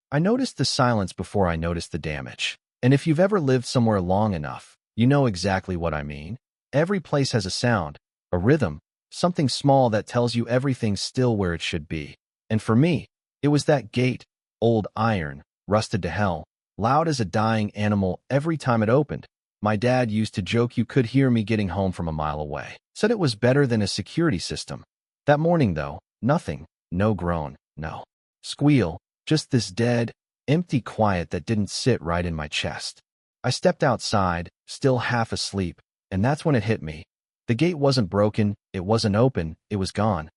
I noticed the silence before I noticed the damage. And if you've ever lived somewhere long enough, you know exactly what I mean. Every place has a sound, a rhythm, something small that tells you everything's still where it should be. And for me, it was that gate, old iron, rusted to hell, loud as a dying animal every time it opened. My dad used to joke you could hear me getting home from a mile away. Said it was better than a security system. That morning, though, nothing. No groan, no squeal, just this dead, empty quiet that didn't sit right in my chest. I stepped outside, still half asleep, and that's when it hit me. The gate wasn't broken, it wasn't open, it was gone.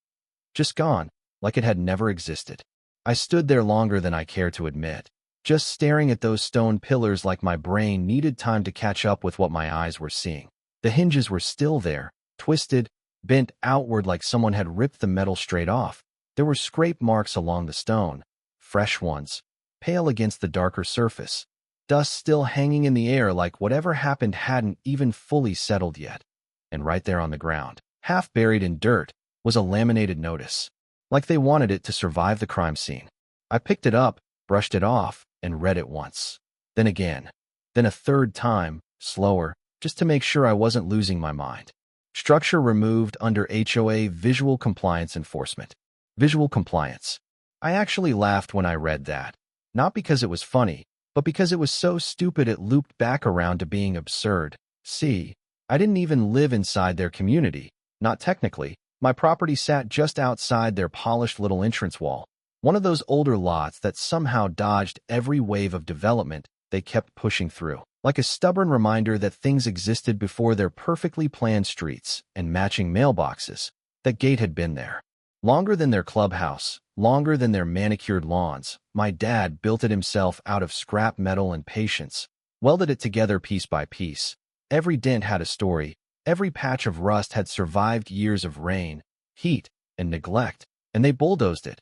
Just gone, like it had never existed. I stood there longer than I care to admit, just staring at those stone pillars like my brain needed time to catch up with what my eyes were seeing. The hinges were still there, twisted, bent outward like someone had ripped the metal straight off. There were scrape marks along the stone, fresh ones, pale against the darker surface. Dust still hanging in the air like whatever happened hadn't even fully settled yet. And right there on the ground, half buried in dirt, was a laminated notice, like they wanted it to survive the crime scene. I picked it up, brushed it off, and read it once. Then again. Then a third time, slower, just to make sure I wasn't losing my mind. Structure removed under HOA Visual Compliance Enforcement. Visual compliance. I actually laughed when I read that. Not because it was funny, but because it was so stupid it looped back around to being absurd. See, I didn't even live inside their community. Not technically. My property sat just outside their polished little entrance wall. One of those older lots that somehow dodged every wave of development they kept pushing through. Like a stubborn reminder that things existed before their perfectly planned streets and matching mailboxes. That gate had been there. Longer than their clubhouse, longer than their manicured lawns. My dad built it himself out of scrap metal and patience, welded it together piece by piece. Every dent had a story. Every patch of rust had survived years of rain, heat, and neglect, and they bulldozed it.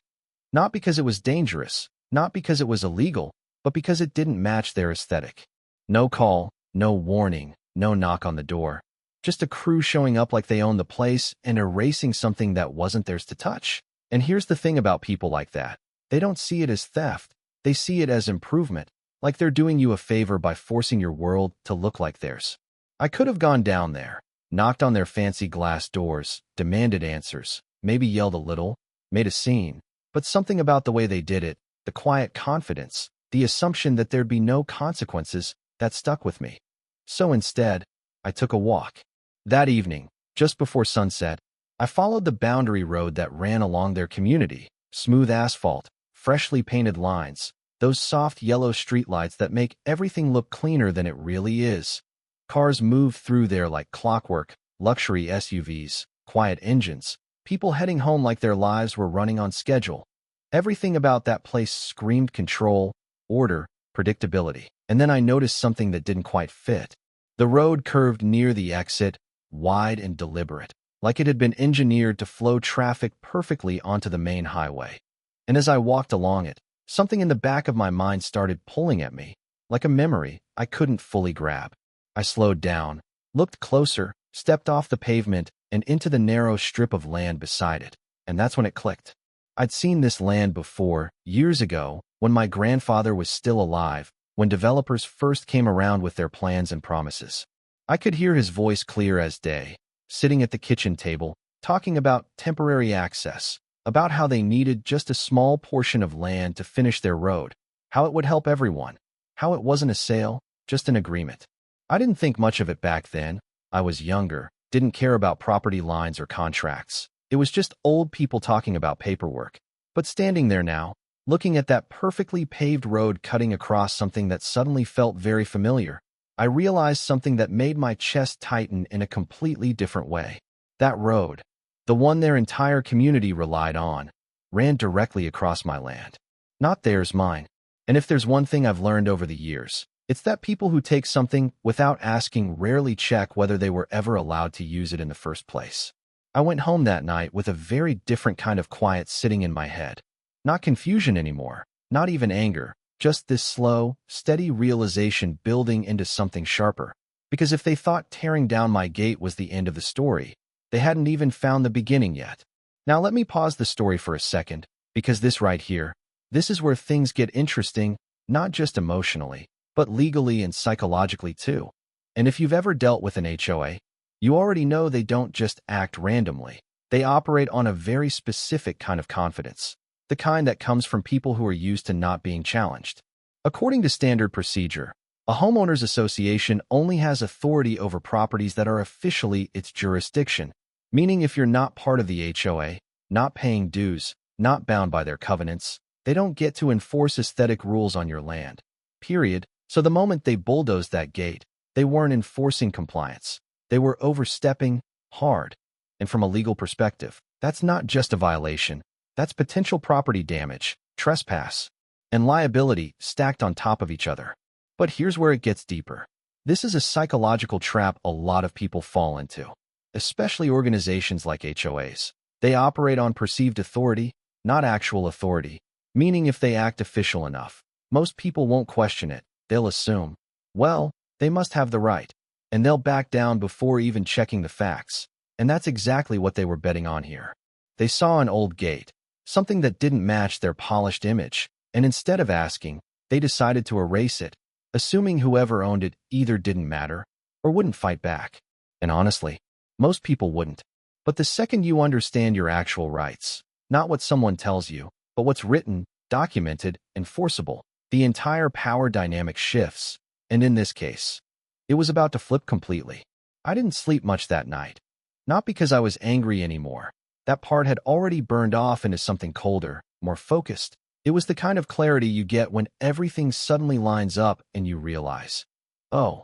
Not because it was dangerous, not because it was illegal, but because it didn't match their aesthetic. No call, no warning, no knock on the door. Just a crew showing up like they owned the place and erasing something that wasn't theirs to touch. And here's the thing about people like that. They don't see it as theft. They see it as improvement, like they're doing you a favor by forcing your world to look like theirs. I could have gone down there, knocked on their fancy glass doors, demanded answers, maybe yelled a little, made a scene, but something about the way they did it, the quiet confidence, the assumption that there'd be no consequences, that stuck with me. So instead, I took a walk. That evening, just before sunset, I followed the boundary road that ran along their community. Smooth asphalt, freshly painted lines, those soft yellow streetlights that make everything look cleaner than it really is. Cars moved through there like clockwork, luxury SUVs, quiet engines, people heading home like their lives were running on schedule. Everything about that place screamed control, order, predictability. And then I noticed something that didn't quite fit. The road curved near the exit, wide and deliberate, like it had been engineered to flow traffic perfectly onto the main highway. And as I walked along it, something in the back of my mind started pulling at me, like a memory I couldn't fully grab. I slowed down, looked closer, stepped off the pavement, and into the narrow strip of land beside it. And that's when it clicked. I'd seen this land before, years ago, when my grandfather was still alive, when developers first came around with their plans and promises. I could hear his voice clear as day, sitting at the kitchen table, talking about temporary access, about how they needed just a small portion of land to finish their road, how it would help everyone, how it wasn't a sale, just an agreement. I didn't think much of it back then. I was younger, didn't care about property lines or contracts. It was just old people talking about paperwork. But standing there now, looking at that perfectly paved road cutting across something that suddenly felt very familiar, I realized something that made my chest tighten in a completely different way. That road, the one their entire community relied on, ran directly across my land. Not theirs, mine. And if there's one thing I've learned over the years, it's that people who take something without asking rarely check whether they were ever allowed to use it in the first place. I went home that night with a very different kind of quiet sitting in my head. Not confusion anymore, not even anger, just this slow, steady realization building into something sharper. Because if they thought tearing down my gate was the end of the story, they hadn't even found the beginning yet. Now let me pause the story for a second, because this right here, This is where things get interesting, not just emotionally, but legally and psychologically too. And if you've ever dealt with an HOA, you already know they don't just act randomly. They operate on a very specific kind of confidence, the kind that comes from people who are used to not being challenged. According to standard procedure, a homeowners association only has authority over properties that are officially its jurisdiction, meaning if you're not part of the HOA, not paying dues, not bound by their covenants, they don't get to enforce aesthetic rules on your land. Period. So the moment they bulldozed that gate, they weren't enforcing compliance. They were overstepping hard. And from a legal perspective, that's not just a violation. That's potential property damage, trespass, and liability stacked on top of each other. But here's where it gets deeper. This is a psychological trap a lot of people fall into, especially organizations like HOAs. They operate on perceived authority, not actual authority, meaning if they act official enough, most people won't question it. They'll assume, well, they must have the right, and they'll back down before even checking the facts. And that's exactly what they were betting on here. They saw an old gate, something that didn't match their polished image, and instead of asking, they decided to erase it, assuming whoever owned it either didn't matter or wouldn't fight back. And honestly, most people wouldn't. But the second you understand your actual rights, not what someone tells you, but what's written, documented, enforceable, the entire power dynamic shifts. And in this case, it was about to flip completely. I didn't sleep much that night. Not because I was angry anymore. That part had already burned off into something colder, more focused. It was the kind of clarity you get when everything suddenly lines up and you realize, oh,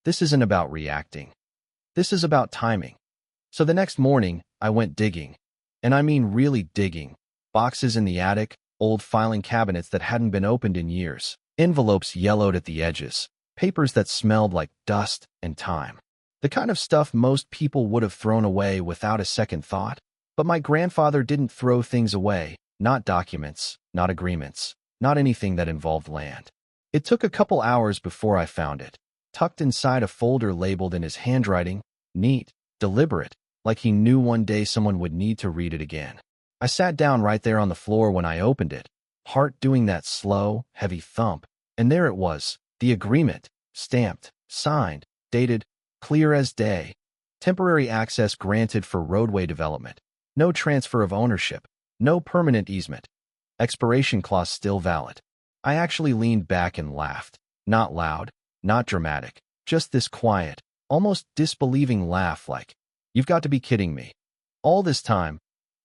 this isn't about reacting. This is about timing. So the next morning, I went digging. And I mean really digging. Boxes in the attic, old filing cabinets that hadn't been opened in years, envelopes yellowed at the edges, papers that smelled like dust and time. The kind of stuff most people would have thrown away without a second thought. But my grandfather didn't throw things away, not documents, not agreements, not anything that involved land. It took a couple hours before I found it, tucked inside a folder labeled in his handwriting, neat, deliberate, like he knew one day someone would need to read it again. I sat down right there on the floor when I opened it, heart doing that slow, heavy thump, and there it was, the agreement, stamped, signed, dated, clear as day. Temporary access granted for roadway development. No transfer of ownership. No permanent easement. Expiration clause still valid. I actually leaned back and laughed. Not loud, not dramatic, just this quiet, almost disbelieving laugh like, you've got to be kidding me. All this time,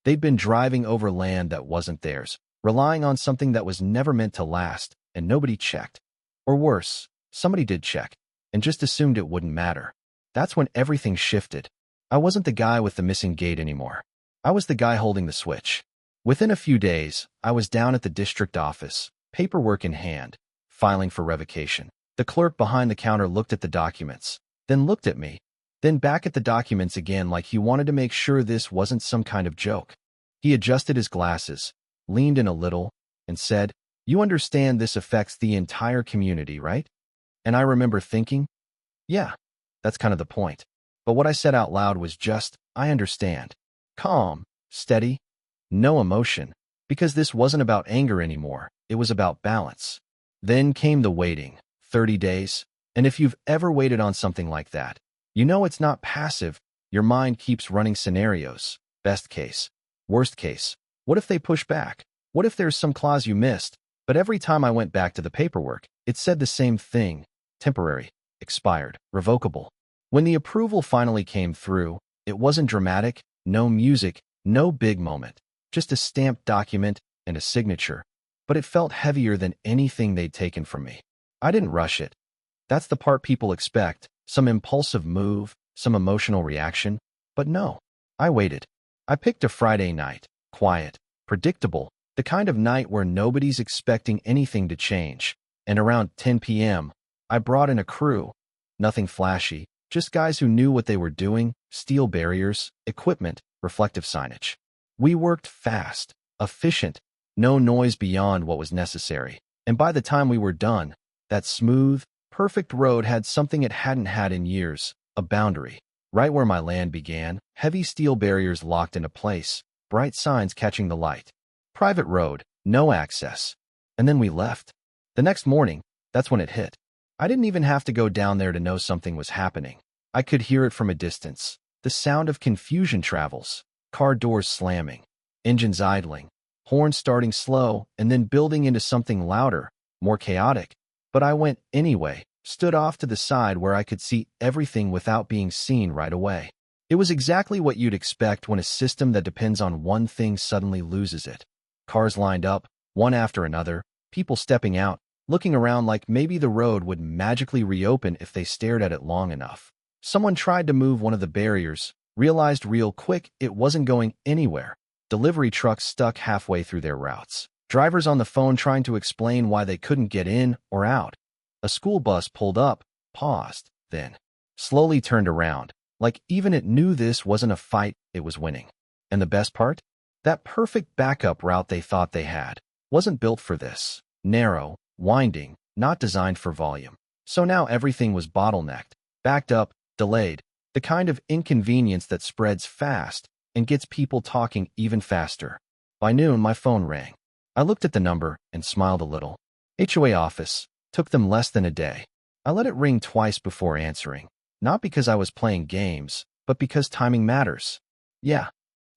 they'd been driving over land that wasn't theirs, relying on something that was never meant to last, and nobody checked. Or worse, somebody did check, and just assumed it wouldn't matter. That's when everything shifted. I wasn't the guy with the missing gate anymore. I was the guy holding the switch. Within a few days, I was down at the district office, paperwork in hand, filing for revocation. The clerk behind the counter looked at the documents, then looked at me, then back at the documents again like he wanted to make sure this wasn't some kind of joke. He adjusted his glasses, leaned in a little, and said, "You understand this affects the entire community, right?" And I remember thinking, yeah, that's kind of the point. But what I said out loud was just, I understand. Calm, steady, no emotion, because this wasn't about anger anymore. It was about balance. Then came the waiting, 30 days. And if you've ever waited on something like that, you know it's not passive. Your mind keeps running scenarios. Best case. Worst case. What if they push back? What if there's some clause you missed? But every time I went back to the paperwork, it said the same thing. Temporary, expired, revocable. When the approval finally came through, it wasn't dramatic, no music, no big moment, just a stamped document and a signature. But it felt heavier than anything they'd taken from me. I didn't rush it. That's the part people expect, some impulsive move, some emotional reaction. But no, I waited. I picked a Friday night, quiet, predictable, the kind of night where nobody's expecting anything to change. And around 10 p.m., I brought in a crew. Nothing flashy, just guys who knew what they were doing, steel barriers, equipment, reflective signage. We worked fast, efficient, no noise beyond what was necessary. And by the time we were done, that smooth, perfect road had something it hadn't had in years, a boundary. Right where my land began, heavy steel barriers locked into place, bright signs catching the light. Private road, no access. And then we left. The next morning, that's when it hit. I didn't even have to go down there to know something was happening. I could hear it from a distance. The sound of confusion travels, car doors slamming, engines idling, horns starting slow and then building into something louder, more chaotic. But I went anyway, stood off to the side where I could see everything without being seen right away. It was exactly what you'd expect when a system that depends on one thing suddenly loses it. Cars lined up, one after another, people stepping out, looking around like maybe the road would magically reopen if they stared at it long enough. Someone tried to move one of the barriers, realized real quick it wasn't going anywhere. Delivery trucks stuck halfway through their routes. Drivers on the phone trying to explain why they couldn't get in or out. A school bus pulled up, paused, then slowly turned around, like even it knew this wasn't a fight, it was winning. And the best part? That perfect backup route they thought they had wasn't built for this. Narrow, winding, not designed for volume. So now everything was bottlenecked, backed up, delayed, the kind of inconvenience that spreads fast and gets people talking even faster. By noon, my phone rang. I looked at the number and smiled a little. HOA office. Took them less than a day. I let it ring twice before answering, not because I was playing games, but because timing matters. Yeah.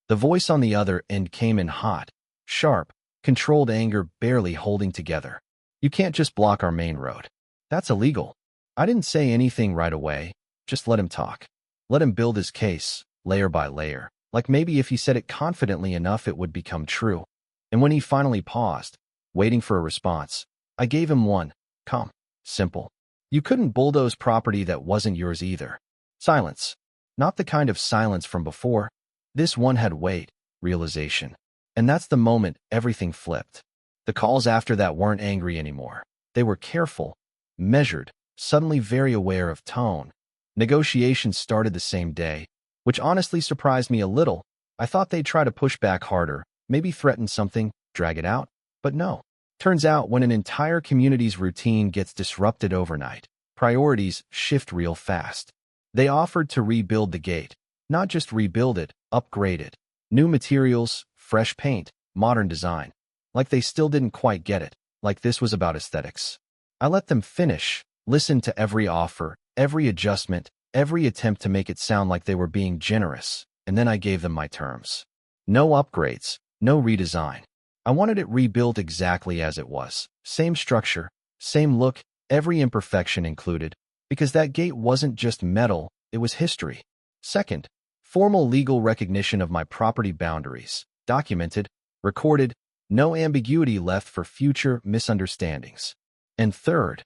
The voice on the other end came in hot, sharp, controlled anger barely holding together. You can't just block our main road. That's illegal. I didn't say anything right away, just let him talk. Let him build his case, layer by layer, like maybe if he said it confidently enough it would become true. And when he finally paused, waiting for a response, I gave him one. Calm. Simple. You couldn't bulldoze property that wasn't yours either. Silence. Not the kind of silence from before. This one had weight, realization. And that's the moment everything flipped. The calls after that weren't angry anymore. They were careful, measured, suddenly very aware of tone. Negotiations started the same day, which honestly surprised me a little. I thought they'd try to push back harder, maybe threaten something, drag it out. But no. Turns out when an entire community's routine gets disrupted overnight, priorities shift real fast. They offered to rebuild the gate, not just rebuild it, upgrade it. New materials, fresh paint, modern design. Like they still didn't quite get it, like this was about aesthetics. I let them finish, listened to every offer, every adjustment, every attempt to make it sound like they were being generous, and then I gave them my terms. No upgrades, no redesign. I wanted it rebuilt exactly as it was. Same structure, same look, every imperfection included, because that gate wasn't just metal, it was history. Second, formal legal recognition of my property boundaries, documented, recorded, no ambiguity left for future misunderstandings. And third,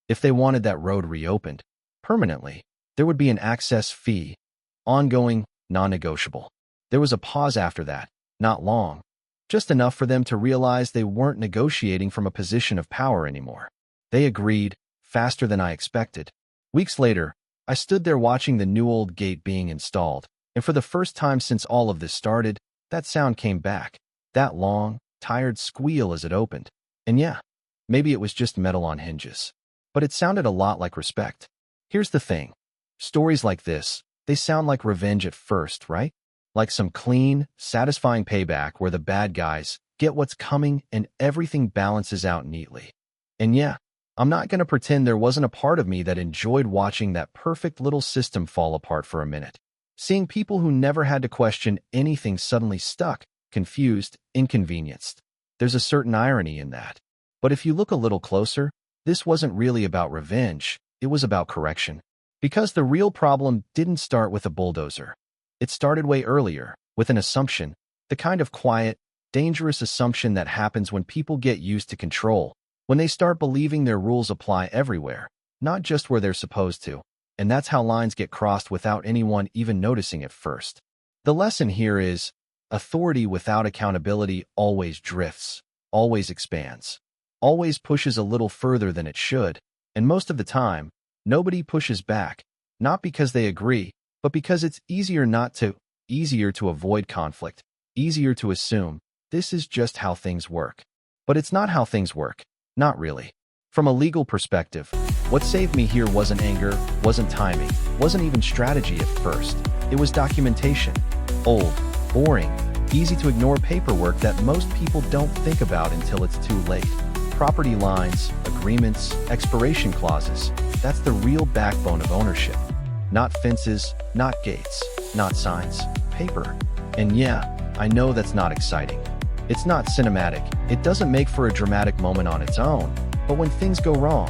if they wanted that road reopened, permanently, there would be an access fee, ongoing, non-negotiable. There was a pause after that, not long. Just enough for them to realize they weren't negotiating from a position of power anymore. They agreed, faster than I expected. Weeks later, I stood there watching the new old gate being installed, and for the first time since all of this started, that sound came back. That long, tired squeal as it opened. And yeah, maybe it was just metal on hinges. But it sounded a lot like respect. Here's the thing. Stories like this, they sound like revenge at first, right? Like some clean, satisfying payback where the bad guys get what's coming and everything balances out neatly. And yeah, I'm not going to pretend there wasn't a part of me that enjoyed watching that perfect little system fall apart for a minute. Seeing people who never had to question anything suddenly stuck, confused, inconvenienced. There's a certain irony in that. But if you look a little closer, this wasn't really about revenge, it was about correction. Because the real problem didn't start with a bulldozer. It started way earlier, with an assumption, the kind of quiet, dangerous assumption that happens when people get used to control, when they start believing their rules apply everywhere, not just where they're supposed to. And that's how lines get crossed without anyone even noticing at first. The lesson here is, authority without accountability always drifts, always expands, always pushes a little further than it should, and most of the time, nobody pushes back, not because they agree, but because it's easier to avoid conflict, easier to assume, this is just how things work. But it's not how things work. Not really. From a legal perspective, what saved me here wasn't anger, wasn't timing, wasn't even strategy at first. It was documentation. Old, boring, easy to ignore paperwork that most people don't think about until it's too late. Property lines, agreements, expiration clauses, that's the real backbone of ownership. Not fences, not gates, not signs, paper. And yeah, I know that's not exciting. It's not cinematic, it doesn't make for a dramatic moment on its own, but when things go wrong,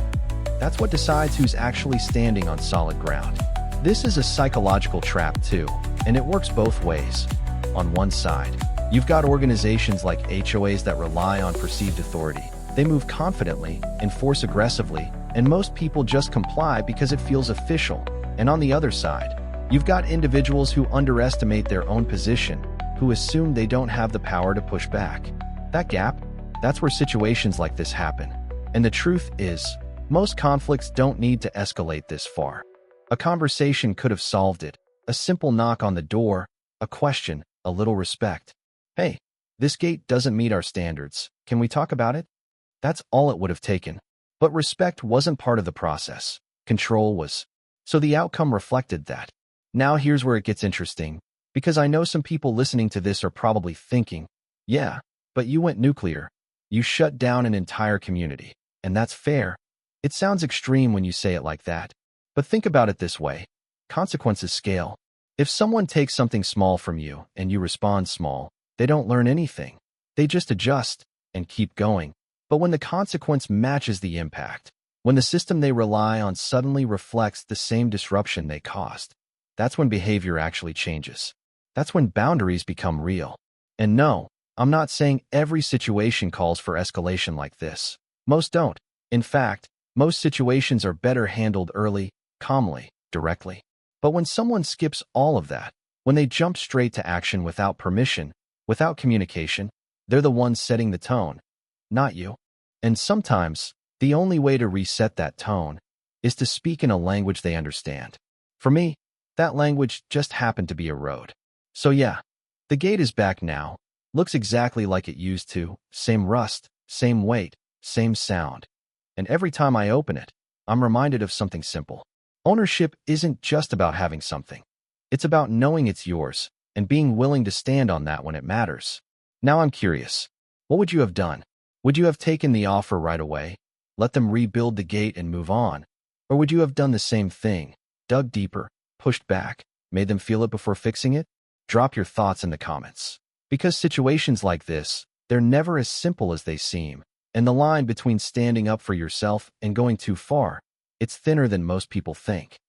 that's what decides who's actually standing on solid ground. This is a psychological trap too, and it works both ways. On one side, you've got organizations like HOAs that rely on perceived authority. They move confidently, enforce aggressively, and most people just comply because it feels official. And on the other side, you've got individuals who underestimate their own position, who assume they don't have the power to push back. That gap, that's where situations like this happen. And the truth is, most conflicts don't need to escalate this far. A conversation could have solved it. A simple knock on the door, a question, a little respect. Hey, this gate doesn't meet our standards. Can we talk about it? That's all it would have taken. But respect wasn't part of the process. Control was. So the outcome reflected that. Now here's where it gets interesting, because I know some people listening to this are probably thinking, yeah, but you went nuclear. You shut down an entire community. And that's fair. It sounds extreme when you say it like that. But think about it this way. Consequences scale. If someone takes something small from you and you respond small, they don't learn anything. They just adjust and keep going. But when the consequence matches the impact, when the system they rely on suddenly reflects the same disruption they caused, that's when behavior actually changes. That's when boundaries become real. And no, I'm not saying every situation calls for escalation like this. Most don't. In fact, most situations are better handled early, calmly, directly. But when someone skips all of that, when they jump straight to action without permission, without communication, they're the ones setting the tone, not you. And sometimes, the only way to reset that tone is to speak in a language they understand. For me, that language just happened to be a road. So yeah, the gate is back now, looks exactly like it used to, same rust, same weight, same sound. And every time I open it, I'm reminded of something simple. Ownership isn't just about having something. It's about knowing it's yours and being willing to stand on that when it matters. Now I'm curious, what would you have done? Would you have taken the offer right away, let them rebuild the gate and move on? Or would you have done the same thing, dug deeper, pushed back, made them feel it before fixing it? Drop your thoughts in the comments. Because situations like this, they're never as simple as they seem. And the line between standing up for yourself and going too far, it's thinner than most people think.